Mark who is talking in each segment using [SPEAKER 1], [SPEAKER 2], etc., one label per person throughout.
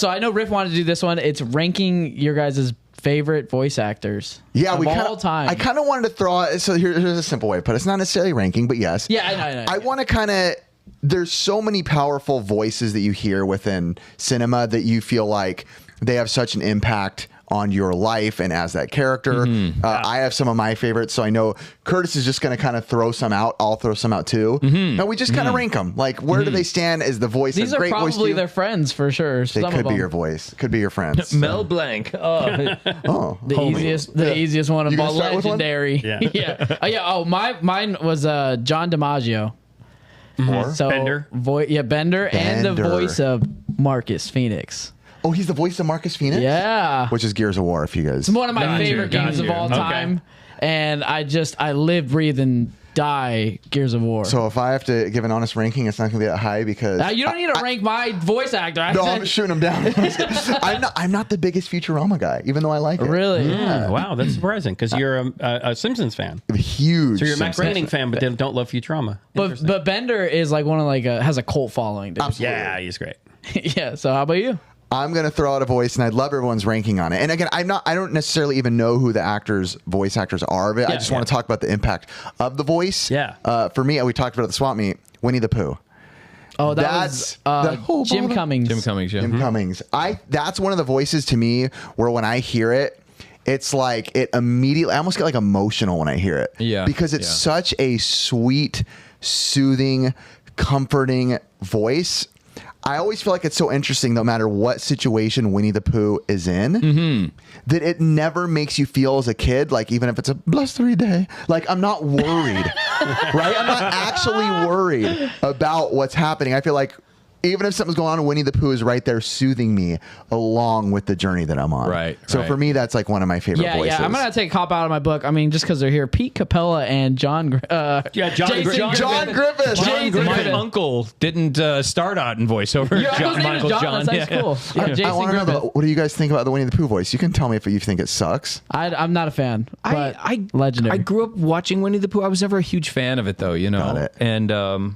[SPEAKER 1] So I know Riff wanted to do this one. It's ranking your guys' favorite voice actors.
[SPEAKER 2] Yeah,
[SPEAKER 1] of all time.
[SPEAKER 2] I kind of wanted to throw out. So here's a simple way to put it. It's not necessarily ranking, but yes.
[SPEAKER 1] Yeah, I know.
[SPEAKER 2] I want to kind of. There's so many powerful voices that you hear within cinema that you feel like they have such an impact on your life and as that character. I have some of my favorites, so I know Curtis is just going to kind of throw some out. I'll throw some out too. And we just kind of rank them. Like, where do they stand as the voice?
[SPEAKER 1] These are
[SPEAKER 2] great voice
[SPEAKER 1] probably their friends for sure.
[SPEAKER 2] They could be your voice. Could be your friends.
[SPEAKER 3] Mel Blanc.
[SPEAKER 2] Oh,
[SPEAKER 1] the easiest one of all. Legendary.
[SPEAKER 3] Yeah.
[SPEAKER 1] Yeah. Oh, mine was John DiMaggio. So
[SPEAKER 3] Bender.
[SPEAKER 1] Bender and the voice of Marcus Phoenix.
[SPEAKER 2] Oh, he's the voice of Marcus Phoenix?
[SPEAKER 1] Yeah.
[SPEAKER 2] Which is Gears of War, if you guys...
[SPEAKER 1] It's one of my favorite games of all time. And I live, breathe, and die Gears of War.
[SPEAKER 2] So if I have to give an honest ranking, it's not going to be that high because...
[SPEAKER 1] you don't need to rank my voice actor.
[SPEAKER 2] I'm shooting him down. I'm not the biggest Futurama guy, even though I like it.
[SPEAKER 1] Really?
[SPEAKER 3] Yeah. Wow, that's surprising because you're a Simpsons fan.
[SPEAKER 2] Huge.
[SPEAKER 3] So you're a Matt Groening fan, but they don't love Futurama.
[SPEAKER 1] But Bender is like one of has a cult following. Dude.
[SPEAKER 2] Absolutely.
[SPEAKER 3] Yeah, he's great.
[SPEAKER 1] Yeah. So how about you?
[SPEAKER 2] I'm going to throw out a voice, and I'd love everyone's ranking on it. And again, I don't necessarily even know who the voice actors are, but I just want to talk about the impact of the voice.
[SPEAKER 3] Yeah.
[SPEAKER 2] For me, we talked about at the swap meet, Winnie the Pooh.
[SPEAKER 1] Oh, that's Jim Cummings.
[SPEAKER 4] Jim Cummings, yeah.
[SPEAKER 2] Jim Cummings. That's one of the voices to me where when I hear it, it's like it immediately, I almost get like emotional when I hear it.
[SPEAKER 4] Yeah.
[SPEAKER 2] Because it's such a sweet, soothing, comforting voice. I always feel like it's so interesting, no matter what situation Winnie the Pooh is in, that it never makes you feel as a kid, like even if it's a blustery day, like I'm not worried, right? I'm not actually worried about what's happening. I feel like even if something's going on, Winnie the Pooh is right there soothing me along with the journey that I'm on.
[SPEAKER 4] Right.
[SPEAKER 2] So for me, that's like one of my favorite voices.
[SPEAKER 1] Yeah, I'm gonna take a cop out of my book. I mean, just because they're here, Pete Capella and John Griffith.
[SPEAKER 2] John Griffith.
[SPEAKER 4] My uncle didn't start out in voiceover.
[SPEAKER 1] John. That's cool. Yeah,
[SPEAKER 2] I want to know about, what do you guys think about the Winnie the Pooh voice? You can tell me if you think it sucks.
[SPEAKER 1] I'm not a fan. But legendary.
[SPEAKER 4] I grew up watching Winnie the Pooh. I was never a huge fan of it, though. You know.
[SPEAKER 2] Got it.
[SPEAKER 4] And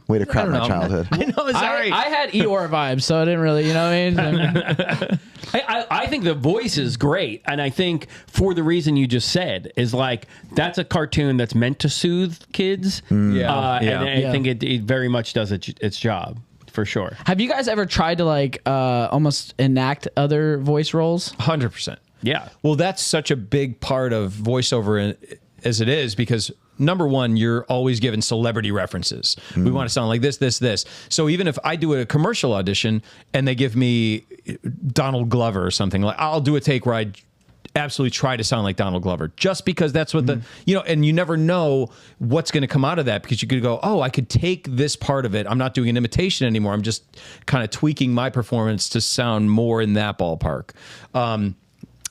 [SPEAKER 2] way to crap my childhood.
[SPEAKER 4] I know. It's all right.
[SPEAKER 1] I had Eeyore vibes, so I didn't really, you know what I mean?
[SPEAKER 3] I think the voice is great, and I think for the reason you just said is like that's a cartoon that's meant to soothe kids. And I think it very much does its job for sure.
[SPEAKER 1] Have you guys ever tried to like almost enact other voice roles?
[SPEAKER 4] 100%.
[SPEAKER 3] Yeah.
[SPEAKER 4] Well, that's such a big part of voiceover as it is because number one, you're always given celebrity references. We want to sound like this. So even if I do a commercial audition and they give me Donald Glover or something, like I'll do a take where I absolutely try to sound like Donald Glover just because that's what and you never know what's going to come out of that because you could go, oh, I could take this part of it. I'm not doing an imitation anymore. I'm just kind of tweaking my performance to sound more in that ballpark.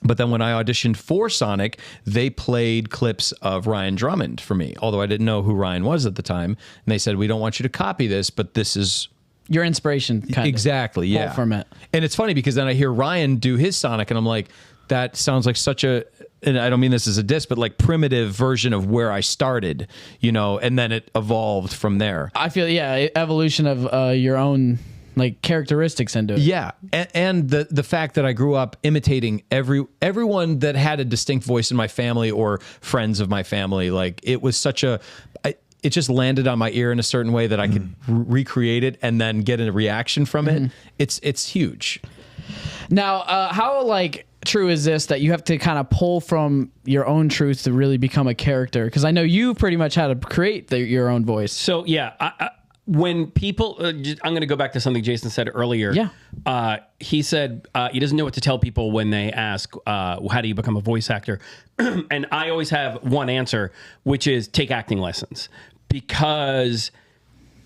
[SPEAKER 4] But then when I auditioned for Sonic, they played clips of Ryan Drummond for me, although I didn't know who Ryan was at the time. And they said, we don't want you to copy this, but this is...
[SPEAKER 1] your inspiration, kind
[SPEAKER 4] exactly,
[SPEAKER 1] of.
[SPEAKER 4] Yeah.
[SPEAKER 1] Pull from it.
[SPEAKER 4] And it's funny because then I hear Ryan do his Sonic, and I'm like, that sounds like such a... And I don't mean this as a diss, but like primitive version of where I started, and then it evolved from there.
[SPEAKER 1] I feel, evolution of your own... like characteristics into it.
[SPEAKER 4] Yeah. And the fact that I grew up imitating everyone that had a distinct voice in my family or friends of my family, like it was such it just landed on my ear in a certain way that I could recreate it and then get a reaction from it. It's huge.
[SPEAKER 1] Now, how like true is this that you have to kind of pull from your own truth to really become a character? Because I know you pretty much had to create your own voice.
[SPEAKER 3] So yeah, when people, I'm going to go back to something Jason said earlier.
[SPEAKER 1] Yeah.
[SPEAKER 3] He said he doesn't know what to tell people when they ask, how do you become a voice actor? And I always have one answer, which is take acting lessons. Because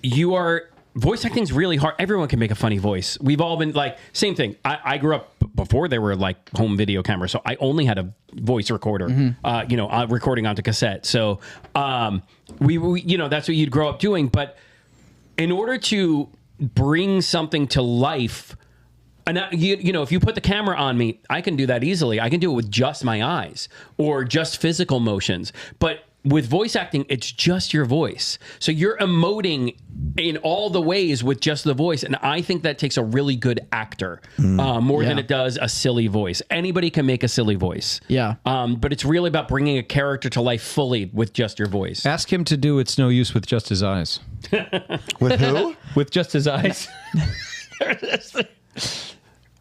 [SPEAKER 3] voice acting is really hard. Everyone can make a funny voice. We've all been like, same thing. I grew up before there were like home video cameras. So I only had a voice recorder, recording onto cassette. So we that's what you'd grow up doing. But in order to bring something to life, and if you put the camera on me, I can do that easily. I can do it with just my eyes or just physical motions. But with voice acting, it's just your voice. So you're emoting in all the ways with just the voice. And I think that takes a really good actor more than it does a silly voice. Anybody can make a silly voice.
[SPEAKER 1] Yeah.
[SPEAKER 3] But it's really about bringing a character to life fully with just your voice.
[SPEAKER 4] Ask him to do It's No Use with just his eyes.
[SPEAKER 2] With who?
[SPEAKER 4] With just his eyes.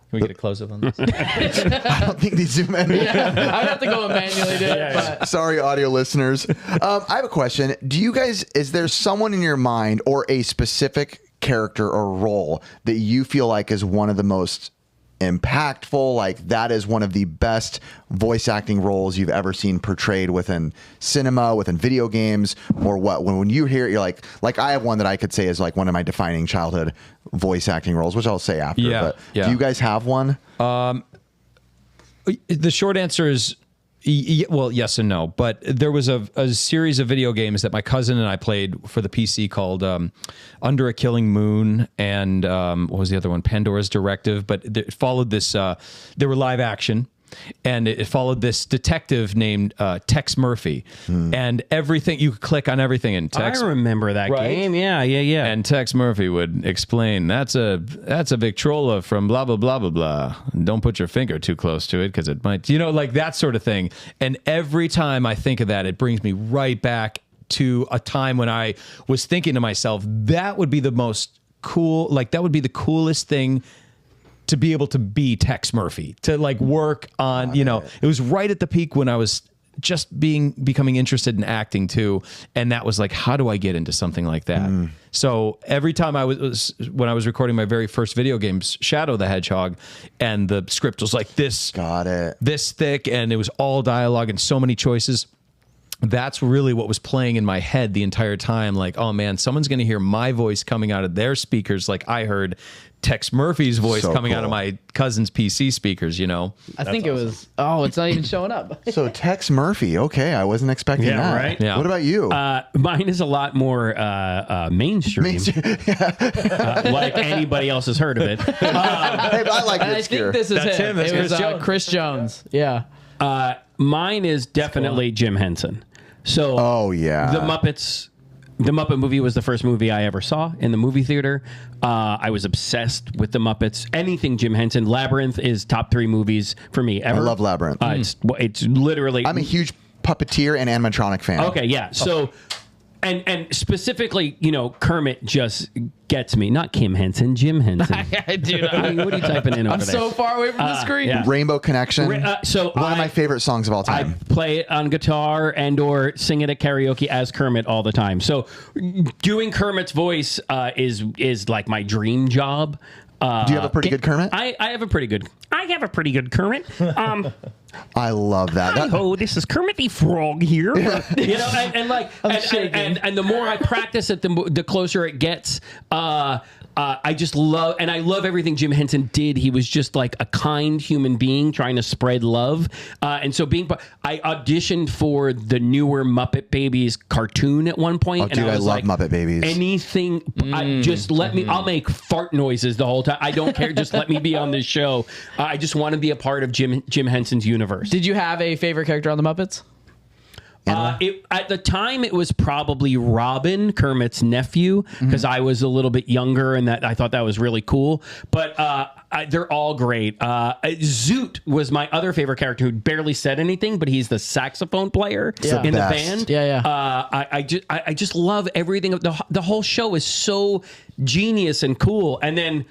[SPEAKER 4] Can we get a close-up on this?
[SPEAKER 2] I don't think they zoom in.
[SPEAKER 1] I'd have to go and manually do it. But
[SPEAKER 2] Sorry, audio listeners. I have a question. Do you guys, is there someone in your mind or a specific character or role that you feel like is one of the most impactful, like that is one of the best voice acting roles you've ever seen portrayed within cinema, within video games, or what? When you hear it, you're like I have one that I could say is like one of my defining childhood voice acting roles, which I'll say after.
[SPEAKER 4] Yeah,
[SPEAKER 2] but
[SPEAKER 4] yeah.
[SPEAKER 2] do you guys have one?
[SPEAKER 4] The short answer is well, yes and no. But there was a series of video games that my cousin and I played for the PC called Under a Killing Moon and what was the other one? Pandora's Directive. But it followed this. They were live action. And it followed this detective named Tex Murphy. And everything, you could click on everything in Tex.
[SPEAKER 3] I remember that game. Yeah.
[SPEAKER 4] And Tex Murphy would explain, that's a Victrola from blah, blah, blah, blah, blah. Don't put your finger too close to it because it might, like that sort of thing. And every time I think of that, it brings me right back to a time when I was thinking to myself, that would be the most cool, like that would be the coolest thing to be able to be Tex Murphy, to like work on, it was right at the peak when I was just becoming interested in acting too. And that was like, how do I get into something like that? So every time when I was recording my very first video games, Shadow the Hedgehog, and the script was like this, this thick, and it was all dialogue and so many choices. That's really what was playing in my head the entire time. Like, oh man, someone's going to hear my voice coming out of their speakers like I heard Tex Murphy's voice coming out of my cousin's PC speakers,
[SPEAKER 1] I think it was, it's not even showing up.
[SPEAKER 2] So Tex Murphy. Okay. I wasn't expecting that.
[SPEAKER 3] Right?
[SPEAKER 4] Yeah.
[SPEAKER 2] What about you?
[SPEAKER 3] Mine is a lot more mainstream. Like anybody else has heard of it.
[SPEAKER 2] Hey, but I like
[SPEAKER 1] And I
[SPEAKER 2] it.
[SPEAKER 1] think this is
[SPEAKER 4] That's him. That's
[SPEAKER 1] It was
[SPEAKER 4] Chris Jones.
[SPEAKER 1] Chris Jones. Yeah.
[SPEAKER 3] Mine is definitely Jim Henson. So,
[SPEAKER 2] Oh, yeah.
[SPEAKER 3] The Muppet movie was the first movie I ever saw in the movie theater. I was obsessed with the Muppets. Anything Jim Henson. Labyrinth is top 3 movies for me ever.
[SPEAKER 2] I love Labyrinth.
[SPEAKER 3] It's literally.
[SPEAKER 2] I'm a huge puppeteer and animatronic fan.
[SPEAKER 3] Okay, yeah. So, and specifically, Kermit just gets me. Not Kim Henson, Jim Henson.
[SPEAKER 1] Dude,
[SPEAKER 3] What are you typing in over
[SPEAKER 1] I'm
[SPEAKER 3] there?
[SPEAKER 1] so far away from the screen.
[SPEAKER 3] yeah.
[SPEAKER 2] Rainbow Connection.
[SPEAKER 3] One
[SPEAKER 2] of my favorite songs of all
[SPEAKER 3] I
[SPEAKER 2] time.
[SPEAKER 3] play it on guitar and or sing it at karaoke as Kermit all the time. So doing Kermit's voice is like my dream job.
[SPEAKER 2] Do you have a pretty good Kermit?
[SPEAKER 3] I have a pretty good Kermit.
[SPEAKER 2] I love that.
[SPEAKER 3] Hi-ho, this is Kermit the Frog here. And the more I practice it, the closer it gets. I just love, and I love everything Jim Henson did. He was just like a kind human being trying to spread love. And so I auditioned for the newer Muppet Babies cartoon at one point.
[SPEAKER 2] Oh, dude, I love Muppet Babies.
[SPEAKER 3] Anything, just let me, I'll make fart noises the whole time. I don't care. Just let me be on this show. I just want to be a part of Jim Henson's universe.
[SPEAKER 1] Did you have a favorite character on the Muppets?
[SPEAKER 3] At the time, it was probably Robin, Kermit's nephew, because I was a little bit younger and that I thought that was really cool. But they're all great. Zoot was my other favorite character who barely said anything, but he's the saxophone player in the band.
[SPEAKER 1] Yeah.
[SPEAKER 3] I just love everything. The whole show is so genius and cool. And then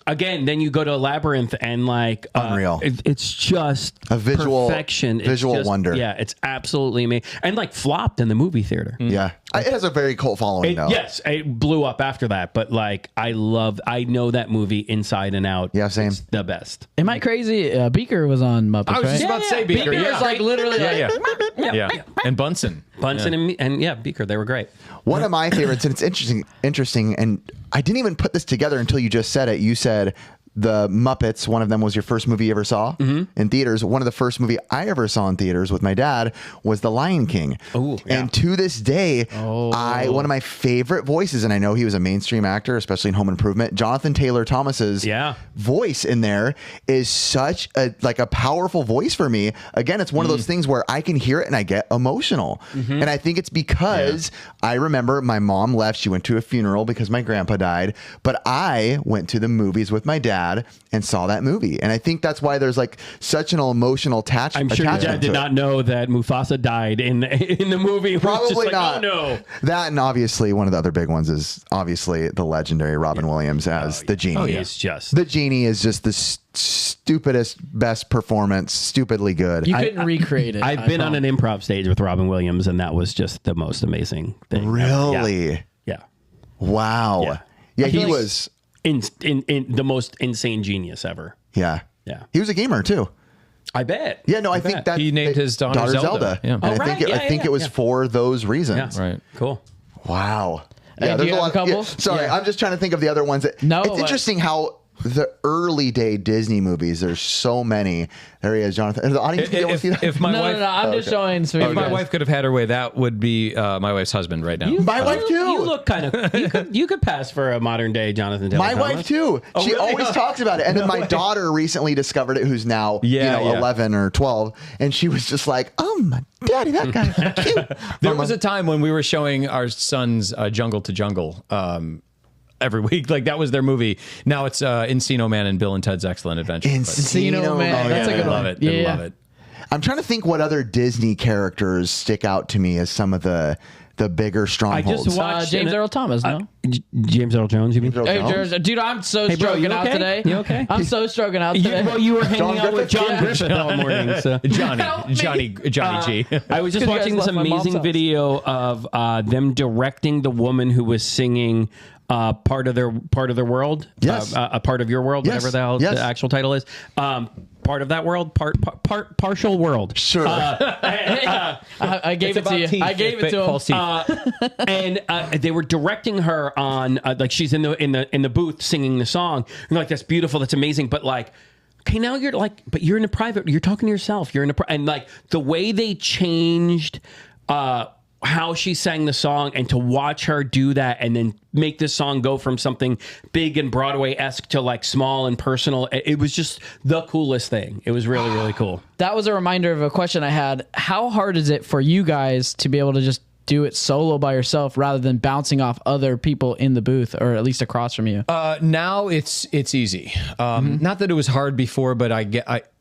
[SPEAKER 3] again, you go to Labyrinth and like
[SPEAKER 2] Unreal.
[SPEAKER 3] It's just
[SPEAKER 2] A visual
[SPEAKER 3] perfection.
[SPEAKER 2] visual wonder.
[SPEAKER 3] Yeah, it's absolutely amazing. And like flopped in the movie theater.
[SPEAKER 2] Yeah. It has a very cult following, though.
[SPEAKER 3] Yes, it blew up after that. But like, I know that movie inside and out.
[SPEAKER 2] Yeah, same.
[SPEAKER 3] It's the best.
[SPEAKER 1] Am I crazy? Beaker was on Muppets,
[SPEAKER 4] I was
[SPEAKER 1] right?
[SPEAKER 4] just about to say Beaker.
[SPEAKER 1] Beaker was like literally
[SPEAKER 4] Yeah. And Bunsen.
[SPEAKER 3] And Beaker, they were great.
[SPEAKER 2] One of my favorites, and it's interesting, and I didn't even put this together until you just said it. You said the Muppets. One of them was your first movie you ever saw in theaters. One of the first movie I ever saw in theaters with my dad was The Lion King.
[SPEAKER 3] Oh, yeah.
[SPEAKER 2] And to this day, one of my favorite voices, and I know he was a mainstream actor, especially in Home Improvement, Jonathan Taylor Thomas's voice in there is such a powerful voice for me. Again, it's one of those things where I can hear it and I get emotional. And I think it's because I remember my mom left. She went to a funeral because my grandpa died, but I went to the movies with my dad and saw that movie. And I think that's why there's like such an emotional attachment.
[SPEAKER 3] I'm sure your dad did not know that Mufasa died in the movie.
[SPEAKER 2] Probably not.
[SPEAKER 3] Oh, no.
[SPEAKER 2] That, and obviously one of the other big ones is obviously the legendary Robin Williams as the genie.
[SPEAKER 3] Oh, it's just
[SPEAKER 2] the genie is just the stupidest, best performance, stupidly good.
[SPEAKER 1] You couldn't recreate it.
[SPEAKER 3] I've been on an improv stage with Robin Williams, and that was just the most amazing thing.
[SPEAKER 2] Really?
[SPEAKER 3] Yeah.
[SPEAKER 2] Wow. Yeah, he was
[SPEAKER 3] in the most insane genius ever.
[SPEAKER 2] Yeah.
[SPEAKER 3] Yeah.
[SPEAKER 2] He was a gamer too.
[SPEAKER 3] I bet.
[SPEAKER 2] Yeah, no, I think that
[SPEAKER 4] he named his daughter Zelda.
[SPEAKER 2] Yeah. And I think it was for those reasons.
[SPEAKER 4] Right.
[SPEAKER 3] Cool.
[SPEAKER 2] Wow.
[SPEAKER 1] Hey,
[SPEAKER 2] Yeah,
[SPEAKER 1] do
[SPEAKER 2] there's
[SPEAKER 1] you
[SPEAKER 2] a
[SPEAKER 1] have
[SPEAKER 2] lot.
[SPEAKER 1] a couple?
[SPEAKER 2] Yeah, sorry, I'm just trying to think of the other ones. It's
[SPEAKER 1] but-
[SPEAKER 2] interesting how the early day Disney movies, there's so many. There he is, Jonathan. Is the audience be able to see that?
[SPEAKER 4] If my
[SPEAKER 1] No,
[SPEAKER 4] wife,
[SPEAKER 1] no, no. I'm just showing. So
[SPEAKER 4] if my wife could have had her way, that would be my wife's husband right now.
[SPEAKER 2] My wife too.
[SPEAKER 3] You look kind of. You could pass for a modern day Jonathan Taylor
[SPEAKER 2] My
[SPEAKER 3] Thomas.
[SPEAKER 2] wife too.
[SPEAKER 3] Oh,
[SPEAKER 2] She
[SPEAKER 3] really?
[SPEAKER 2] always talks about it. And then my daughter recently discovered it, who's now 11 or 12, and she was just like, "Oh, Daddy, that guy's cute."
[SPEAKER 4] There was a time when we were showing our sons Jungle to Jungle every week. Like that was their movie. Now it's Encino Man and Bill and Ted's Excellent Adventure.
[SPEAKER 1] Encino Man. That's a good
[SPEAKER 4] they love
[SPEAKER 1] one.
[SPEAKER 4] it. They love it.
[SPEAKER 2] I'm trying to think what other Disney characters stick out to me as some of the bigger strongholds.
[SPEAKER 3] just watched
[SPEAKER 1] James Earl Thomas, no?
[SPEAKER 3] James Earl Jones, you mean?
[SPEAKER 1] Hey, dude, I'm so
[SPEAKER 3] bro,
[SPEAKER 1] stroking
[SPEAKER 3] you
[SPEAKER 1] out
[SPEAKER 3] okay?
[SPEAKER 1] today.
[SPEAKER 3] You okay?
[SPEAKER 1] I'm so stroking out today.
[SPEAKER 3] Well, you were hanging out with John
[SPEAKER 2] Griffith?
[SPEAKER 3] Griffith all morning. So.
[SPEAKER 4] Johnny G.
[SPEAKER 3] I was just
[SPEAKER 1] 'Cause you
[SPEAKER 3] watching
[SPEAKER 1] guys
[SPEAKER 3] this
[SPEAKER 1] left my mom's
[SPEAKER 3] amazing
[SPEAKER 1] house.
[SPEAKER 3] video of them directing the woman who was singing part of their world.
[SPEAKER 2] Yes.
[SPEAKER 3] A part of your world,
[SPEAKER 2] Yes.
[SPEAKER 3] whatever the hell
[SPEAKER 2] Yes.
[SPEAKER 3] the actual title is. Part of that world, partial world.
[SPEAKER 2] Sure.
[SPEAKER 1] I gave it to you. I gave it to him.
[SPEAKER 3] And they were directing her on like she's in the booth singing the song. And like that's beautiful, that's amazing, but like okay, now you're like, but you're in a private. You're talking to yourself. You're in and like the way they changed how she sang the song, and to watch her do that, and then make this song go from something big and Broadway-esque to like small and personal. It was just the coolest thing. It was really, really cool.
[SPEAKER 1] That was a reminder of a question I had. How hard is it for you guys to be able to just do it solo by yourself rather than bouncing off other people in the booth or at least across from you?
[SPEAKER 4] Now it's easy. Not that it was hard before, but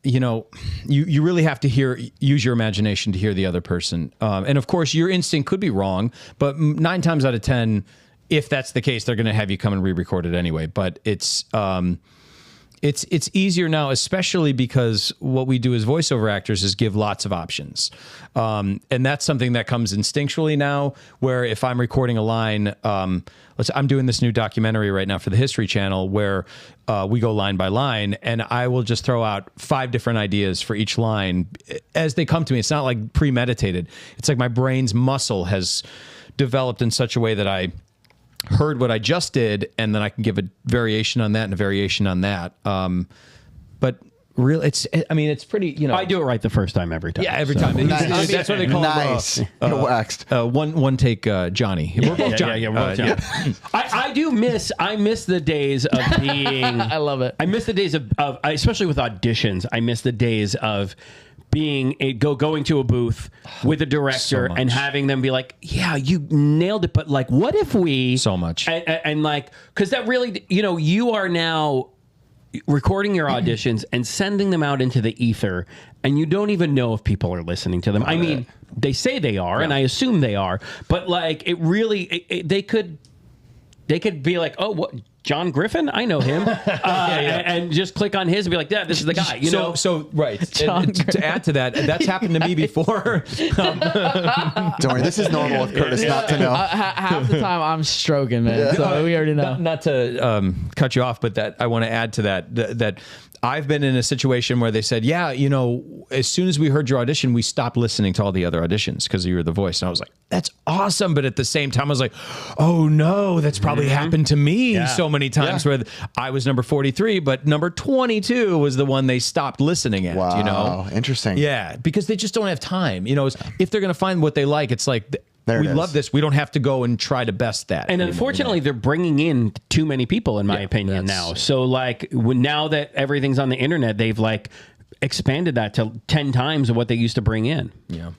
[SPEAKER 4] you really have to use your imagination to hear the other person. And of course, your instinct could be wrong, but 9 times out of 10, if that's the case, they're going to have you come and re-record it anyway. But it's easier now, especially because what we do as voiceover actors is give lots of options. And that's something that comes instinctually now, where if I'm recording a line, I'm doing this new documentary right now for the History Channel where we go line by line, and I will just throw out 5 different ideas for each line as they come to me. It's not like premeditated. It's like my brain's muscle has developed in such a way that I heard what I just did, and then I can give a variation on that and a variation on that. But really, it's pretty,
[SPEAKER 3] I do it right the first time every time.
[SPEAKER 4] Yeah, every time.
[SPEAKER 2] Nice.
[SPEAKER 4] That's what they call
[SPEAKER 2] nice. Waxed.
[SPEAKER 4] one take Johnny. We're both Johnny.
[SPEAKER 3] I miss the days of being.
[SPEAKER 1] I love it.
[SPEAKER 3] I miss the days of especially with auditions. I miss the days of going to a booth with a director and having them be like, yeah, you nailed it, but like, what if we
[SPEAKER 4] so much
[SPEAKER 3] and like, because that really, you are now recording your auditions and sending them out into the ether, and you don't even know if people are listening to them. I mean, they say they are, and I assume they are, but like, it really, they could be like, oh, what? John Griffin, I know him, and just click on his and be like, yeah, this is the guy, you know?
[SPEAKER 4] So right. To add to that, that's happened to me before.
[SPEAKER 2] Don't worry, this is normal with Curtis not to know.
[SPEAKER 1] Half the time I'm stroking, man. So we already know.
[SPEAKER 4] Not to cut you off, but that I want to add to that I've been in a situation where they said, yeah, as soon as we heard your audition, we stopped listening to all the other auditions because you were the voice. And I was like, that's awesome. But at the same time, I was like, oh no, that's probably happened to me so many many times where I was number 43, but number 22 was the one they stopped listening at.
[SPEAKER 2] Wow.
[SPEAKER 4] You know,
[SPEAKER 2] Interesting.
[SPEAKER 4] yeah, because they just don't have time. You know, if they're going to find what they like, it's like
[SPEAKER 2] There it
[SPEAKER 4] we
[SPEAKER 2] is.
[SPEAKER 4] love this. We don't have to go and try to best that.
[SPEAKER 3] And
[SPEAKER 4] anymore,
[SPEAKER 3] unfortunately, they're bringing in too many people, in my opinion, now. So, like, now that everything's on the internet, they've like expanded that to 10 times of what they used to bring in.
[SPEAKER 4] Yeah.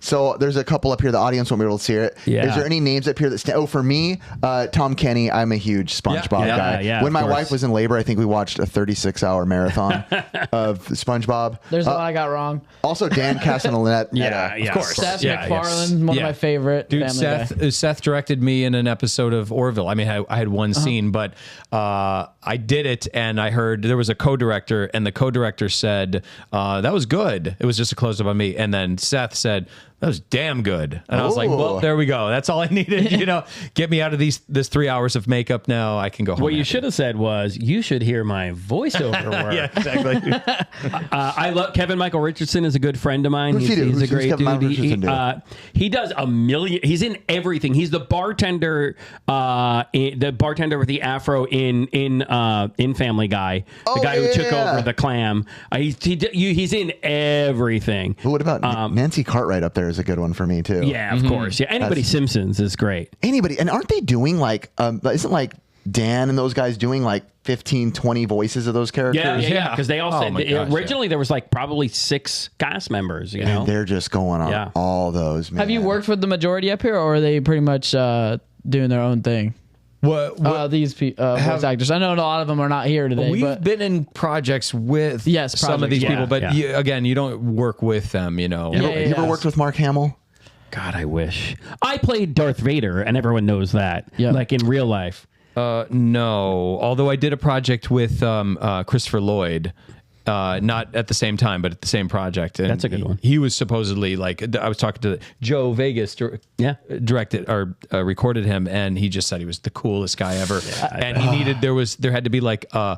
[SPEAKER 2] So there's a couple up here. The audience won't be able to see it.
[SPEAKER 3] Yeah.
[SPEAKER 2] Is there any names up here that stand? Oh, for me, Tom Kenny. I'm a huge SpongeBob
[SPEAKER 3] Yeah,
[SPEAKER 2] guy.
[SPEAKER 3] yeah,
[SPEAKER 2] when
[SPEAKER 3] of
[SPEAKER 2] my
[SPEAKER 3] course.
[SPEAKER 2] wife was in labor, I think we watched a 36-hour marathon of SpongeBob.
[SPEAKER 1] There's a lot I got wrong.
[SPEAKER 2] Also, Dan Castellaneta.
[SPEAKER 3] Of course.
[SPEAKER 1] Seth
[SPEAKER 3] Yeah,
[SPEAKER 1] MacFarlane, one of my favorite.
[SPEAKER 4] Dude,
[SPEAKER 1] Family Guy.
[SPEAKER 4] Seth directed me in an episode of Orville. I mean, I had one scene, but I did it, and I heard there was a co-director, and the co-director said, that was good. It was just a close-up on me. And then Seth said, that was damn good. And I was like, well,
[SPEAKER 2] Ooh.
[SPEAKER 4] there we go. That's all I needed. You know, get me out of this 3 hours of makeup now. I can go home.
[SPEAKER 3] What you
[SPEAKER 4] happy.
[SPEAKER 3] should have said was, you should hear my voiceover work.
[SPEAKER 4] Yeah, exactly.
[SPEAKER 3] I love Kevin Michael Richardson is a good friend of mine.
[SPEAKER 2] Who's he do?
[SPEAKER 3] He's a
[SPEAKER 2] Who's
[SPEAKER 3] great
[SPEAKER 2] Kevin Michael
[SPEAKER 3] dude.
[SPEAKER 2] Richardson do?
[SPEAKER 3] He does a million. He's in everything. He's the bartender, the bartender with the afro in Family Guy. The guy who took over the clam. He's in everything.
[SPEAKER 2] But what about Nancy Cartwright up there is a good one for me too.
[SPEAKER 3] Yeah, of course. Yeah, anybody Simpsons is great.
[SPEAKER 2] Anybody, and aren't they doing like isn't like Dan and those guys doing like 15, 20 voices of those characters?
[SPEAKER 3] Yeah. Because they all
[SPEAKER 4] Oh
[SPEAKER 3] said
[SPEAKER 4] my gosh,
[SPEAKER 3] originally there was like probably 6 cast members. You know,
[SPEAKER 2] And they're just going on
[SPEAKER 3] Yeah.
[SPEAKER 2] all those. Man.
[SPEAKER 1] Have you worked with the majority up here, or are they pretty much doing their own thing? These voice actors. I know a lot of them are not here today.
[SPEAKER 4] We've
[SPEAKER 1] but
[SPEAKER 4] been in projects with some of
[SPEAKER 1] projects,
[SPEAKER 4] these
[SPEAKER 3] yeah.
[SPEAKER 4] people, but
[SPEAKER 3] Yeah.
[SPEAKER 4] again, you don't work with them, you know.
[SPEAKER 2] You ever worked with Mark Hamill?
[SPEAKER 3] God, I wish. I played Darth Vader, and everyone knows that.
[SPEAKER 1] Yeah.
[SPEAKER 3] Like in real life.
[SPEAKER 4] No, although I did a project with Christopher Lloyd. Not at the same time, but at the same project. And
[SPEAKER 3] That's a good one.
[SPEAKER 4] He was supposedly like, I was talking to Joe Vegas, directed or recorded him, and he just said he was the coolest guy ever. And he needed there had to be like a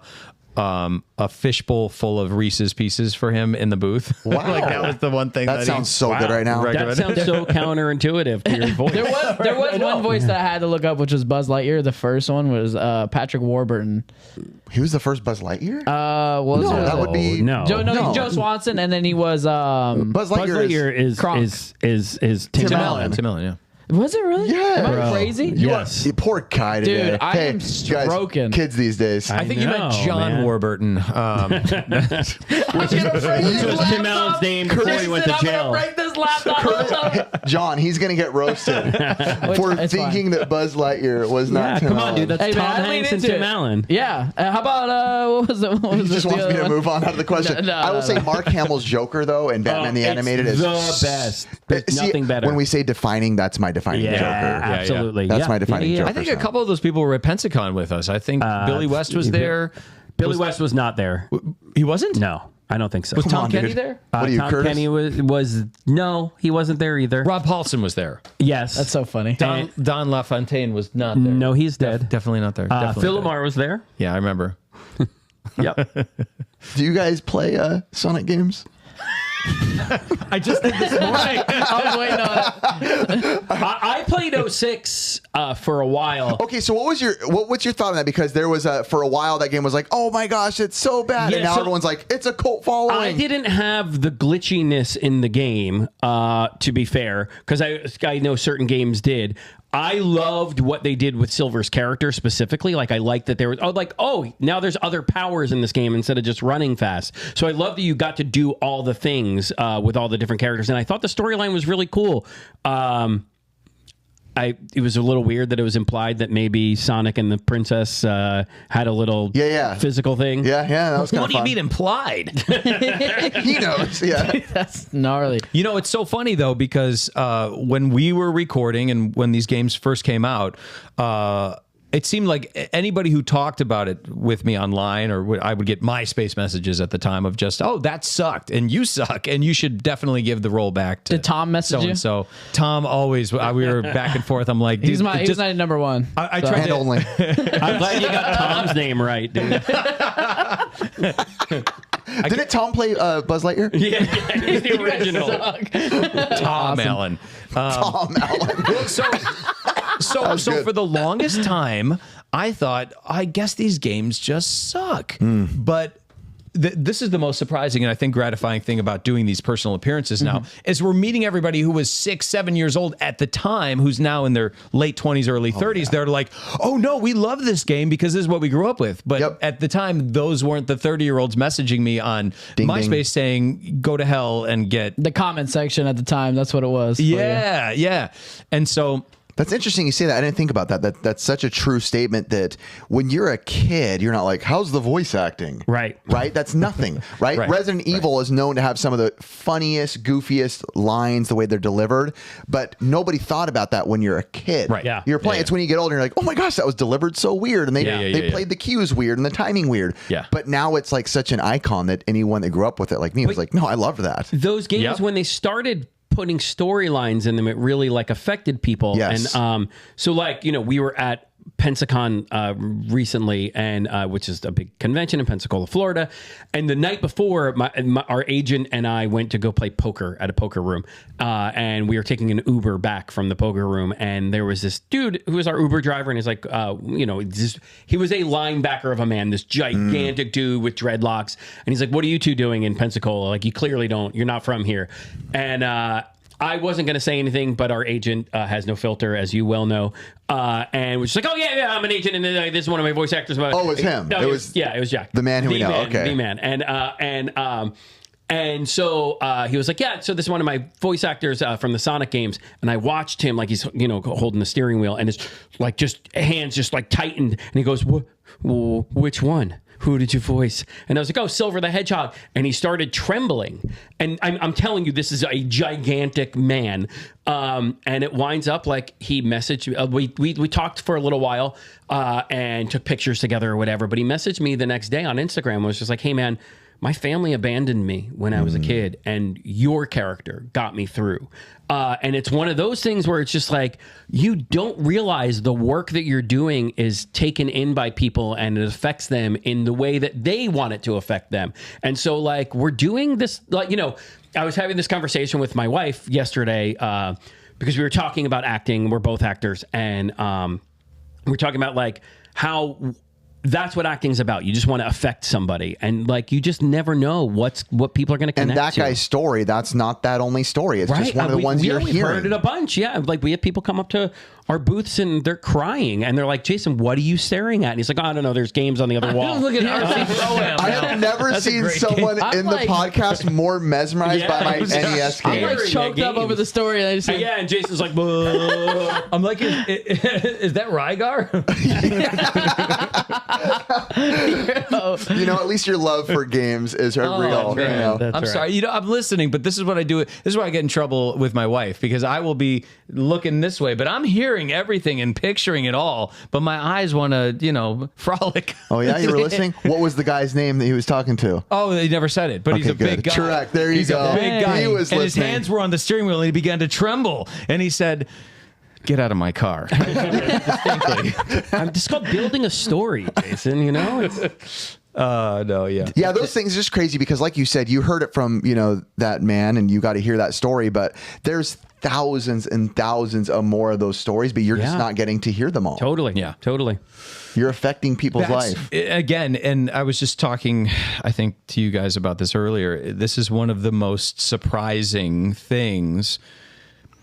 [SPEAKER 4] fishbowl full of Reese's Pieces for him in the booth.
[SPEAKER 2] Wow.
[SPEAKER 4] Like that was the one thing
[SPEAKER 2] That sounds so good right now.
[SPEAKER 3] That sounds so counterintuitive to your voice.
[SPEAKER 1] There was one voice that I had to look up, which was Buzz Lightyear. The first one was Patrick Warburton.
[SPEAKER 2] He was the first Buzz Lightyear?
[SPEAKER 1] What was
[SPEAKER 2] No,
[SPEAKER 1] it?
[SPEAKER 2] that would be
[SPEAKER 3] No.
[SPEAKER 1] He's Joe Swanson, and then he was
[SPEAKER 2] Buzz
[SPEAKER 3] Buzz
[SPEAKER 2] Lightyear.
[SPEAKER 3] Lightyear
[SPEAKER 1] Kronk.
[SPEAKER 3] is
[SPEAKER 2] Tim
[SPEAKER 3] Tim
[SPEAKER 2] Allen.
[SPEAKER 3] Allen.
[SPEAKER 4] Tim Allen, yeah.
[SPEAKER 1] Was it really?
[SPEAKER 2] Yeah.
[SPEAKER 1] Am I
[SPEAKER 2] Bro.
[SPEAKER 1] crazy?
[SPEAKER 3] Yes.
[SPEAKER 2] You poor guy today.
[SPEAKER 1] Dude, I am stroking.
[SPEAKER 2] Kids these days.
[SPEAKER 4] I think you meant
[SPEAKER 3] know,
[SPEAKER 4] John
[SPEAKER 3] man.
[SPEAKER 4] Warburton.
[SPEAKER 3] Which was Tim Allen's name before he went to jail.
[SPEAKER 1] Break this laptop.
[SPEAKER 2] John, he's gonna get roasted for
[SPEAKER 1] It's
[SPEAKER 2] thinking that Buzz Lightyear was not.
[SPEAKER 3] Yeah,
[SPEAKER 2] Tim
[SPEAKER 3] come on,
[SPEAKER 2] Allen.
[SPEAKER 3] dude. That's
[SPEAKER 1] Hey, man,
[SPEAKER 3] Tom
[SPEAKER 1] I leaned
[SPEAKER 3] Hanks and
[SPEAKER 1] into
[SPEAKER 3] Tim
[SPEAKER 1] it.
[SPEAKER 3] Allen.
[SPEAKER 1] Yeah. How about what was it? What was
[SPEAKER 2] He just
[SPEAKER 1] the
[SPEAKER 2] wants
[SPEAKER 1] other
[SPEAKER 2] me to
[SPEAKER 1] one?
[SPEAKER 2] move on out of the question.
[SPEAKER 1] No,
[SPEAKER 2] I will say Mark Hamill's Joker though, and Batman the
[SPEAKER 3] It's
[SPEAKER 2] Animated is
[SPEAKER 3] the best. There's
[SPEAKER 2] See,
[SPEAKER 3] nothing better.
[SPEAKER 2] When we say defining, that's my defining
[SPEAKER 3] yeah,
[SPEAKER 2] Joker.
[SPEAKER 3] absolutely.
[SPEAKER 2] That's
[SPEAKER 3] Yeah.
[SPEAKER 2] my defining Joker.
[SPEAKER 4] I think a couple of those people were at Pensacon with us. I think Billy West was there.
[SPEAKER 3] Billy West was not there.
[SPEAKER 4] He wasn't?
[SPEAKER 3] No, I I don't think so.
[SPEAKER 4] Was Tom
[SPEAKER 2] on,
[SPEAKER 4] Kenny
[SPEAKER 2] dude.
[SPEAKER 4] there?
[SPEAKER 2] What are you,
[SPEAKER 3] Tom
[SPEAKER 2] Curtis?
[SPEAKER 3] Kenny was no, he wasn't there either.
[SPEAKER 4] Rob Paulson was there.
[SPEAKER 3] Yes,
[SPEAKER 1] That's so funny.
[SPEAKER 4] Don LaFontaine was not there.
[SPEAKER 3] no, he's dead.
[SPEAKER 4] Definitely not there. Definitely
[SPEAKER 3] Phil
[SPEAKER 4] not there.
[SPEAKER 3] Lamar was there.
[SPEAKER 4] Yeah, I remember.
[SPEAKER 3] Yep.
[SPEAKER 2] Do you guys play Sonic games?
[SPEAKER 4] I just did this morning.
[SPEAKER 1] I was waiting on it.
[SPEAKER 3] I played 06 for a while.
[SPEAKER 2] Okay, so what's your thought on that? Because there was for a while that game was like, oh my gosh, it's so bad,
[SPEAKER 3] Yeah,
[SPEAKER 2] and now
[SPEAKER 3] so
[SPEAKER 2] everyone's like, it's a cult following.
[SPEAKER 3] I didn't have the glitchiness in the game, to be fair, because I know certain games did. I loved what they did with Silver's character specifically. Like, I liked that there was, now there's other powers in this game instead of just running fast. So I love that you got to do all the things with all the different characters. And I thought the storyline was really cool. It was a little weird that it was implied that maybe Sonic and the princess had a little physical thing.
[SPEAKER 2] Yeah, that was kind
[SPEAKER 4] What
[SPEAKER 2] of
[SPEAKER 4] do you
[SPEAKER 2] fun.
[SPEAKER 4] mean implied?
[SPEAKER 2] He knows, yeah.
[SPEAKER 1] That's gnarly.
[SPEAKER 4] You know, it's so funny though, because when we were recording and when these games first came out, it seemed like anybody who talked about it with me online, or I would get MySpace messages at the time of just, oh, that sucked and you suck and you should definitely give the role back to
[SPEAKER 1] Did Tom message you?
[SPEAKER 4] so. Tom always, we were back and forth. I'm like, dude,
[SPEAKER 1] He's my number one.
[SPEAKER 4] I
[SPEAKER 1] So-
[SPEAKER 4] tried
[SPEAKER 2] And
[SPEAKER 4] to,
[SPEAKER 2] only.
[SPEAKER 3] I'm glad you got Tom's name right, dude.
[SPEAKER 2] Didn't Tom play Buzz Lightyear?
[SPEAKER 3] Yeah, he's the original.
[SPEAKER 4] Tom Allen.
[SPEAKER 2] Tom Allen.
[SPEAKER 4] So
[SPEAKER 2] good.
[SPEAKER 4] for the longest time, I thought, I guess these games just suck. But this is the most surprising and I think gratifying thing about doing these personal appearances now is we're meeting everybody who was 6, 7 years old at the time, who's now in their late 20s, early 30s. They're like, oh no, we love this game because this is what we grew up with. But at the time, those weren't the 30-year-olds messaging me on MySpace saying, go to hell and get...
[SPEAKER 1] The comment section at the time, that's what it was.
[SPEAKER 4] Yeah. And so...
[SPEAKER 2] That's interesting you say that. I didn't think about that. That's such a true statement that when you're a kid, you're not like, how's the voice acting?
[SPEAKER 3] Right.
[SPEAKER 2] That's nothing, right? Resident Evil is known to have some of the funniest, goofiest lines, the way they're delivered, but nobody thought about that when you're a kid.
[SPEAKER 4] Right. Yeah.
[SPEAKER 2] You're playing, it's when you get older, you're like, oh my gosh, that was delivered so weird. And they played the cues weird and the timing weird.
[SPEAKER 4] Yeah.
[SPEAKER 2] But now it's like such an icon that anyone that grew up with it like me was like, no, I loved that.
[SPEAKER 3] Those games, when they started putting storylines in them, it really like affected people.
[SPEAKER 2] Yes.
[SPEAKER 3] And so like, we were at Pensacon recently, and which is a big convention in Pensacola, Florida. And the night before, our agent and I went to go play poker at a poker room, and we were taking an Uber back from the poker room. And there was this dude who was our Uber driver, and he's like, he was a linebacker of a man, this gigantic dude with dreadlocks. And he's like, "What are you two doing in Pensacola? Like, you clearly you're not from here." And I wasn't going to say anything, but our agent has no filter, as you well know, and was just like, "Oh yeah, I'm an agent, and this is one of my voice actors."
[SPEAKER 2] Oh, it was him.
[SPEAKER 3] No, it was Jack,
[SPEAKER 2] the man who we know. Okay,
[SPEAKER 3] the man, and so he was like, "Yeah, so this is one of my voice actors from the Sonic games," and I watched him like he's holding the steering wheel, and his like just hands just like tightened, and he goes, "Which one? Who did you voice?" And I was like, "Oh, Silver the Hedgehog." And he started trembling. And I'm telling you, this is a gigantic man. And it winds up like he messaged me. We talked for a little while and took pictures together or whatever. But he messaged me the next day on Instagram. Was just like, "Hey, man, my family abandoned me when I was a kid, and your character got me through." And it's one of those things where it's just like, you don't realize the work that you're doing is taken in by people and it affects them in the way that they want it to affect them. And so like, we're doing this, like, I was having this conversation with my wife yesterday because we were talking about acting. We're both actors. And we're talking about like how that's what acting's about. You just want to affect somebody, and like you just never know what people are going to connect to.
[SPEAKER 2] And that guy's story, that's not that only story. It's just one of the ones you're hearing.
[SPEAKER 3] We've heard it a bunch. Yeah, like we have people come up to our booths and they're crying, and they're like, "Jason, what are you staring at?" And he's like, "Oh, I don't know. There's games on the other wall."
[SPEAKER 1] Look at RC Pro-Am.
[SPEAKER 2] I have never seen someone in the podcast more mesmerized by my NES
[SPEAKER 1] I'm
[SPEAKER 2] game.
[SPEAKER 1] like choked up over the story, and I just
[SPEAKER 3] and Jason's like,
[SPEAKER 4] I'm like, is that Rygar?
[SPEAKER 2] At least your love for games is real.
[SPEAKER 4] I'm sorry. I'm listening, but this is what I do. This is why I get in trouble with my wife, because I will be looking this way, but I'm hearing everything and picturing it all, but my eyes want to, frolic.
[SPEAKER 2] Oh, yeah? You were listening? What was the guy's name that he was talking to?
[SPEAKER 4] Oh, he never said it, but he's a big guy.
[SPEAKER 2] Correct. There you go.
[SPEAKER 4] He's a big guy.
[SPEAKER 2] He was
[SPEAKER 4] and
[SPEAKER 2] listening.
[SPEAKER 4] his hands were on the steering wheel, and he began to tremble, and he said, "Get out of my car."
[SPEAKER 3] It's called building a story, Jason,
[SPEAKER 4] No, yeah.
[SPEAKER 2] Yeah, those things are just crazy because, like you said, you heard it from, that man and you got to hear that story, but there's thousands and thousands of more of those stories, but you're just not getting to hear them all.
[SPEAKER 3] Totally. Yeah. Totally.
[SPEAKER 2] You're affecting people's life.
[SPEAKER 4] Again, and I was just talking, I think, to you guys about this earlier. This is one of the most surprising things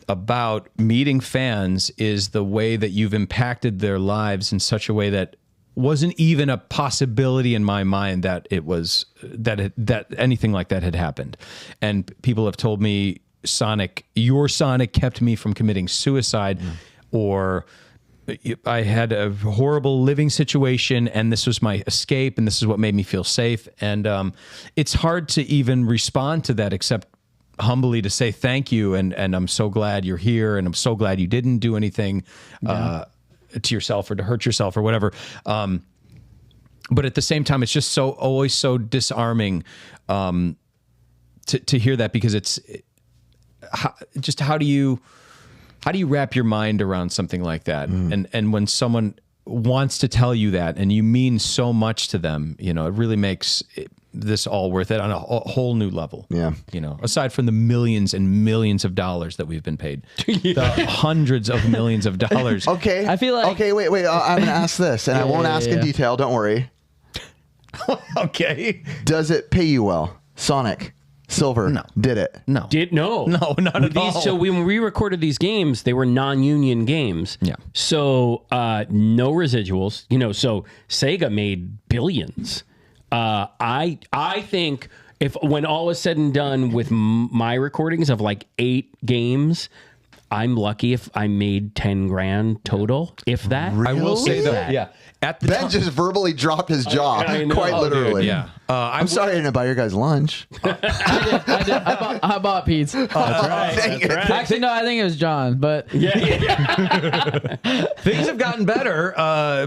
[SPEAKER 4] about meeting fans is the way that you've impacted their lives in such a way that wasn't even a possibility in my mind that it was that anything like that had happened. And people have told me, your Sonic kept me from committing suicide, or I had a horrible living situation and this was my escape and this is what made me feel safe. And it's hard to even respond to that except humbly to say thank you, and I'm so glad you're here, and I'm so glad you didn't do anything to yourself or to hurt yourself or whatever. But at the same time, it's just always so disarming to hear that, because it's how do you wrap your mind around something like that? And when someone wants to tell you that and you mean so much to them, it really makes this all worth it on a whole new level.
[SPEAKER 2] Yeah.
[SPEAKER 4] You know, aside from the millions and millions of dollars that we've been paid, the hundreds of millions of dollars.
[SPEAKER 2] Okay.
[SPEAKER 1] I feel like-
[SPEAKER 2] Okay, wait. I'm going to ask this, and I won't ask in detail. Don't worry.
[SPEAKER 4] Okay.
[SPEAKER 2] Does it pay you well? Sonic, Silver,
[SPEAKER 4] No.
[SPEAKER 2] did it?
[SPEAKER 4] No.
[SPEAKER 3] No,
[SPEAKER 4] not at all.
[SPEAKER 3] So when we recorded these games, they were non-union games.
[SPEAKER 4] Yeah.
[SPEAKER 3] So no residuals. You know, so Sega made billions. I think if when all is said and done with my recordings of like 8 games, I'm lucky if I made 10 grand total, if that.
[SPEAKER 2] Really?
[SPEAKER 4] I will say
[SPEAKER 3] If
[SPEAKER 4] though,
[SPEAKER 3] that.
[SPEAKER 4] yeah. At the
[SPEAKER 2] Ben
[SPEAKER 4] time,
[SPEAKER 2] just verbally dropped his jaw,
[SPEAKER 3] I know.
[SPEAKER 2] quite
[SPEAKER 3] Oh,
[SPEAKER 2] literally.
[SPEAKER 4] yeah.
[SPEAKER 2] I'm sorry I didn't buy your guys lunch.
[SPEAKER 1] I bought Pete's.
[SPEAKER 3] That's right.
[SPEAKER 2] Dang
[SPEAKER 3] That's
[SPEAKER 2] it.
[SPEAKER 3] right.
[SPEAKER 1] Actually, no, I think it was John. But
[SPEAKER 3] Yeah.
[SPEAKER 4] things have gotten better,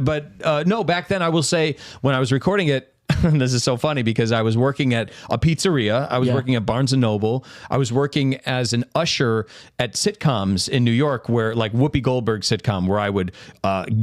[SPEAKER 4] but no, back then I will say when I was recording it, this is so funny because I was working at a pizzeria. I was working at Barnes and Noble. I was working as an usher at sitcoms in New York, where like Whoopi Goldberg sitcom, where I would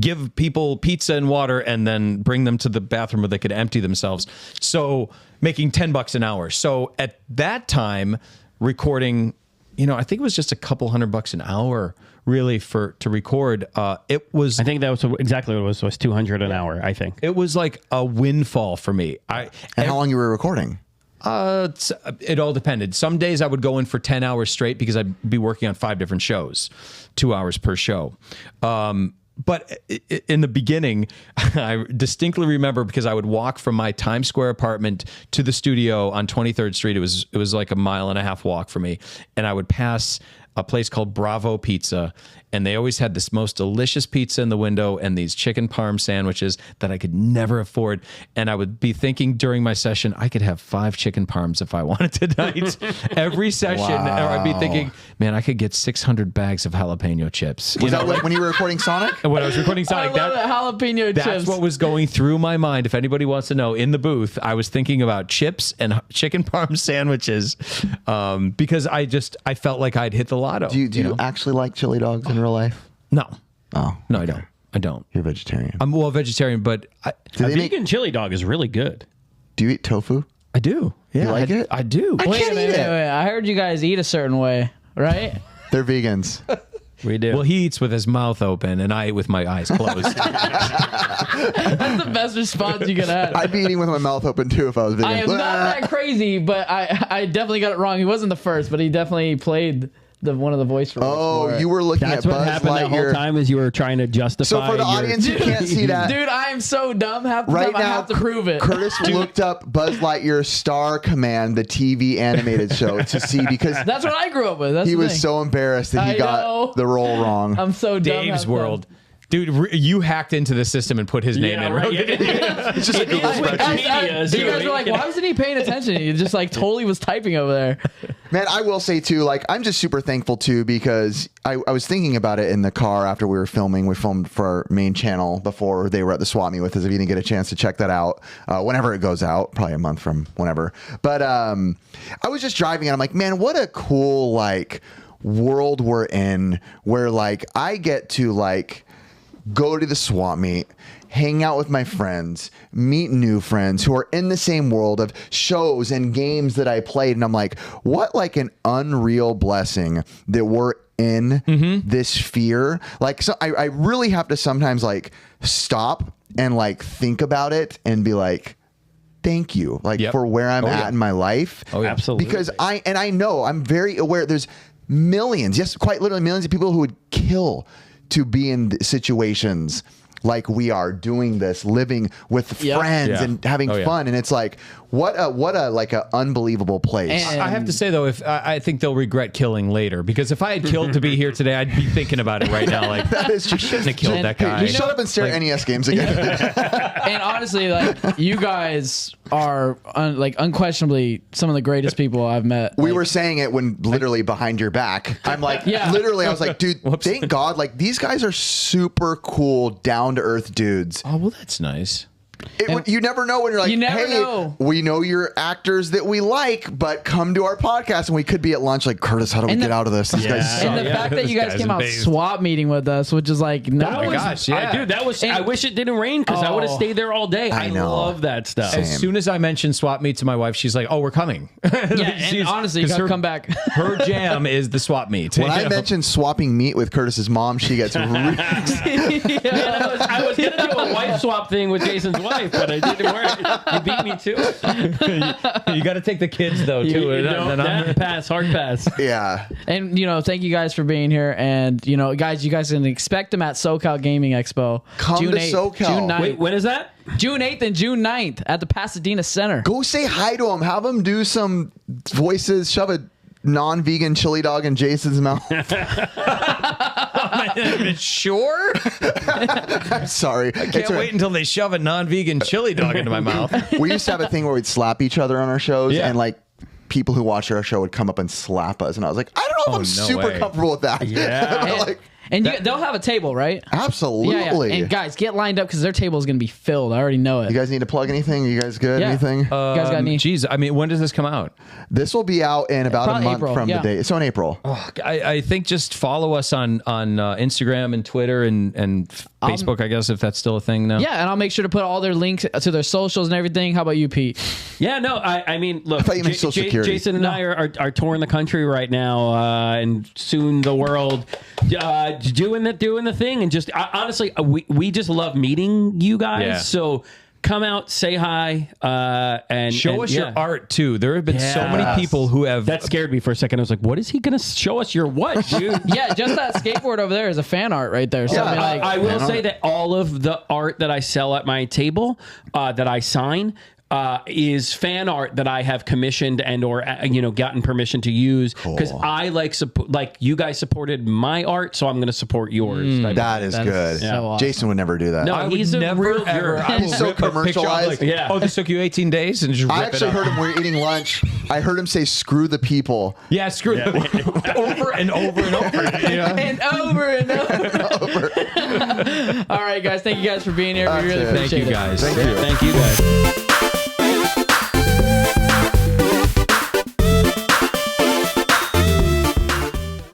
[SPEAKER 4] give people pizza and water and then bring them to the bathroom where they could empty themselves. So making $10 an hour. So at that time, recording, you know, I think it was just a couple $100 an hour. Really, to record, it was.
[SPEAKER 3] I think that was exactly what it was 200 an hour, I think.
[SPEAKER 4] It was like a windfall for me.
[SPEAKER 2] And how long you were recording?
[SPEAKER 4] It all depended. Some days I would go in for 10 hours straight because I'd be working on 5 different shows, 2 hours per show. But in the beginning, I distinctly remember because I would walk from my Times Square apartment to the studio on 23rd Street. It was like a 1.5 mile walk for me. And I would pass a place called Bravo Pizza, and they always had this most delicious pizza in the window and these chicken parm sandwiches that I could never afford. And I would be thinking during my session, I could have 5 chicken parms if I wanted tonight. Every session, or I'd be thinking, man, I could get 600 bags of jalapeno chips.
[SPEAKER 2] Was that when you were recording Sonic?
[SPEAKER 4] And when I was recording
[SPEAKER 1] I
[SPEAKER 4] Sonic,
[SPEAKER 1] love it. Jalapeno
[SPEAKER 4] that's
[SPEAKER 1] chips.
[SPEAKER 4] what was going through my mind. If anybody wants to know, in the booth, I was thinking about chips and chicken parm sandwiches because I felt like I'd hit the lotto.
[SPEAKER 2] Do you
[SPEAKER 4] know?
[SPEAKER 2] actually like chili dogs in real life?
[SPEAKER 4] No.
[SPEAKER 2] Oh,
[SPEAKER 4] No, I don't. I don't.
[SPEAKER 2] you're vegetarian.
[SPEAKER 4] I'm well vegetarian, but
[SPEAKER 2] Do
[SPEAKER 3] A
[SPEAKER 2] they make?
[SPEAKER 3] vegan chili dog is really good.
[SPEAKER 2] Do you eat tofu?
[SPEAKER 4] I do. Yeah,
[SPEAKER 2] You like it?
[SPEAKER 4] I do.
[SPEAKER 2] I
[SPEAKER 1] Wait
[SPEAKER 2] can't
[SPEAKER 1] a minute,
[SPEAKER 2] eat it.
[SPEAKER 1] wait. I heard you guys eat a certain way, right?
[SPEAKER 2] They're vegans.
[SPEAKER 3] We do.
[SPEAKER 4] Well, he eats with his mouth open, and I eat with my eyes closed.
[SPEAKER 1] That's the best response you could have.
[SPEAKER 2] I'd be eating with my mouth open too if I was vegan.
[SPEAKER 1] I am not that crazy, but I definitely got it wrong. He wasn't the first, but he definitely played one of the voice roles.
[SPEAKER 2] Oh,
[SPEAKER 1] for it.
[SPEAKER 2] you were looking
[SPEAKER 3] That's
[SPEAKER 2] at
[SPEAKER 3] what
[SPEAKER 2] Buzz
[SPEAKER 3] happened that whole
[SPEAKER 2] Lightyear.
[SPEAKER 3] time is you were trying to justify.
[SPEAKER 2] So for the
[SPEAKER 3] your-
[SPEAKER 2] audience who can't see that,
[SPEAKER 1] Dude, I am so dumb. Half the
[SPEAKER 2] right
[SPEAKER 1] time I
[SPEAKER 2] now,
[SPEAKER 1] have to prove it.
[SPEAKER 2] Curtis looked up Buzz Lightyear Star Command, the TV animated show, to see because
[SPEAKER 1] That's what I grew up with. That's
[SPEAKER 2] he
[SPEAKER 1] the
[SPEAKER 2] was
[SPEAKER 1] thing.
[SPEAKER 2] so embarrassed that he
[SPEAKER 1] I
[SPEAKER 2] got
[SPEAKER 1] know.
[SPEAKER 2] the role wrong.
[SPEAKER 1] I'm so dumb. half
[SPEAKER 4] Dave's
[SPEAKER 1] the time.
[SPEAKER 4] World. Dude, you hacked into the system and put his name
[SPEAKER 3] Yeah,
[SPEAKER 4] in.
[SPEAKER 3] right.
[SPEAKER 2] It's just a Google spreadsheet.
[SPEAKER 1] You guys were like, why wasn't he paying attention? He just like totally was typing over there.
[SPEAKER 2] Man, I will say too, like I'm just super thankful too because I was thinking about it in the car after we were filming. We filmed for our main channel before they were at the swap meet with us. If you didn't get a chance to check that out, whenever it goes out, probably a month from whenever. But I was just driving and I'm like, man, what a cool like world we're in where like I get to like go to the swap meet, hang out with my friends, meet new friends who are in the same world of shows and games that I played. And I'm like, what like an unreal blessing that we're in this sphere. Like, so I really have to sometimes like stop and like think about it and be like, thank you, like for where I'm at in my life.
[SPEAKER 4] Oh, yeah.
[SPEAKER 3] Absolutely.
[SPEAKER 2] Because I know I'm very aware there's millions, yes, quite literally millions of people who would kill to be in situations like we are doing this, living with friends and having fun. And it's like, what a like a unbelievable place.
[SPEAKER 1] And-
[SPEAKER 4] I have to say though, if I think they'll regret killing later, because if I had killed to be here today, I'd be thinking about it right now. Like
[SPEAKER 2] That is true.
[SPEAKER 4] shouldn't have killed that guy.
[SPEAKER 2] Just shut up and stare at NES games again.
[SPEAKER 1] And honestly, like you guys are like unquestionably some of the greatest people I've met.
[SPEAKER 2] We
[SPEAKER 1] Like,
[SPEAKER 2] were saying it when literally behind your back. I'm like, literally, I was like, dude, thank God. Like, these guys are super cool, down to earth dudes.
[SPEAKER 4] Oh well, that's nice.
[SPEAKER 2] You never know when you're like,
[SPEAKER 1] You never
[SPEAKER 2] hey,
[SPEAKER 1] know.
[SPEAKER 2] we know you're actors that we like, but come to our podcast. And we could be at lunch like, Curtis, how do we get out of this? These guys suck.
[SPEAKER 1] And the fact that you guys
[SPEAKER 4] This
[SPEAKER 1] came out
[SPEAKER 4] guy's
[SPEAKER 1] swap meeting with us, which is like, no.
[SPEAKER 3] That was,
[SPEAKER 4] gosh, yeah.
[SPEAKER 3] dude, that was. I wish it didn't rain because I would have
[SPEAKER 1] Oh.
[SPEAKER 3] stayed there all day. I
[SPEAKER 2] know.
[SPEAKER 3] love that stuff.
[SPEAKER 2] Same.
[SPEAKER 4] As soon as I mentioned swap meet to my wife, she's like, "Oh, we're coming."
[SPEAKER 1] and honestly, you gotta come back.
[SPEAKER 4] Her jam is the swap meet.
[SPEAKER 2] When I mentioned swapping meat with Curtis's mom, she gets really
[SPEAKER 3] Man, I was gonna do a wife swap thing with Jason's wife, but it didn't work. You beat me to it.
[SPEAKER 4] you got to take the kids though too.
[SPEAKER 3] That pass, hard pass.
[SPEAKER 2] yeah.
[SPEAKER 1] And thank you guys for being here. And guys, you guys can expect them at SoCal Gaming Expo.
[SPEAKER 2] Come
[SPEAKER 1] June
[SPEAKER 2] to
[SPEAKER 1] 8th,
[SPEAKER 2] SoCal.
[SPEAKER 1] June 9th,
[SPEAKER 3] Wait, when is that?
[SPEAKER 1] June 8th and June 9th at the Pasadena Center.
[SPEAKER 2] Go say hi to him. Have him do some voices. Shove a non-vegan chili dog in Jason's mouth.
[SPEAKER 4] Sure.
[SPEAKER 2] I'm sorry.
[SPEAKER 4] Can't wait until they shove a non-vegan chili dog into my mouth.
[SPEAKER 2] We used to have a thing where we'd slap each other on our shows,
[SPEAKER 4] Yeah.
[SPEAKER 2] and like people who watch our show would come up and slap us, and I was like, I don't know if I'm
[SPEAKER 4] no
[SPEAKER 2] super
[SPEAKER 4] way.
[SPEAKER 2] comfortable with that.
[SPEAKER 3] Yeah.
[SPEAKER 2] Like,
[SPEAKER 1] And they'll have a table, right?
[SPEAKER 2] absolutely.
[SPEAKER 1] And guys, get lined up because their table is going to be filled. I already know it.
[SPEAKER 2] You guys need to plug anything? You guys good?
[SPEAKER 1] Yeah.
[SPEAKER 2] Anything?
[SPEAKER 1] You guys got any?
[SPEAKER 4] Geez, I mean, when does this come out?
[SPEAKER 2] This will be out in about a
[SPEAKER 1] Probably
[SPEAKER 2] month
[SPEAKER 1] April,
[SPEAKER 2] from
[SPEAKER 1] yeah.
[SPEAKER 2] the date. So in April.
[SPEAKER 4] I think just follow us on Instagram and Twitter and Facebook, I guess, if that's still a thing now.
[SPEAKER 1] Yeah, and I'll make sure to put all their links to their socials and everything. How about you, Pete?
[SPEAKER 3] Yeah, no, I mean, look,
[SPEAKER 2] thought you meant Social Security.
[SPEAKER 3] Jason and I are touring the country right now, and soon the world, doing the thing, and just honestly, we just love meeting you guys.
[SPEAKER 4] Yeah.
[SPEAKER 3] So come out, say hi, and
[SPEAKER 4] Show us your art too. There have been so many
[SPEAKER 3] Yes.
[SPEAKER 4] people who have.
[SPEAKER 3] That scared me for a second. I was like, "What is he going to show us? Your what, dude?"
[SPEAKER 1] Yeah, just that skateboard over there is a fan art right there. So
[SPEAKER 2] Yeah.
[SPEAKER 1] I mean, like,
[SPEAKER 3] I will say that all of the art that I sell at my table, that I sign, is fan art that I have commissioned and or gotten permission to use because I like you guys supported my art, so I'm going to support yours.
[SPEAKER 2] That is
[SPEAKER 1] That is
[SPEAKER 2] good.
[SPEAKER 1] so awesome.
[SPEAKER 2] Jason would never do that.
[SPEAKER 3] No,
[SPEAKER 4] I would
[SPEAKER 3] he's a
[SPEAKER 4] never
[SPEAKER 3] real
[SPEAKER 4] ever.
[SPEAKER 3] jerk.
[SPEAKER 4] I will
[SPEAKER 2] He's so
[SPEAKER 4] rip a picture off,
[SPEAKER 2] commercialized.
[SPEAKER 4] like,
[SPEAKER 3] Yeah.
[SPEAKER 4] Oh, this took you 18 days, and just rip
[SPEAKER 2] I
[SPEAKER 4] it
[SPEAKER 2] actually
[SPEAKER 4] up.
[SPEAKER 2] heard him. We were eating lunch. I heard him say, "Screw the people."
[SPEAKER 4] Yeah, screw them over and over and over. You know?
[SPEAKER 1] and over and over. All right, guys. Thank you guys for being here. We
[SPEAKER 2] That's
[SPEAKER 1] really
[SPEAKER 2] it.
[SPEAKER 1] appreciate
[SPEAKER 4] Thank you
[SPEAKER 1] it.
[SPEAKER 4] guys.
[SPEAKER 2] Thank you.
[SPEAKER 3] Thank you guys.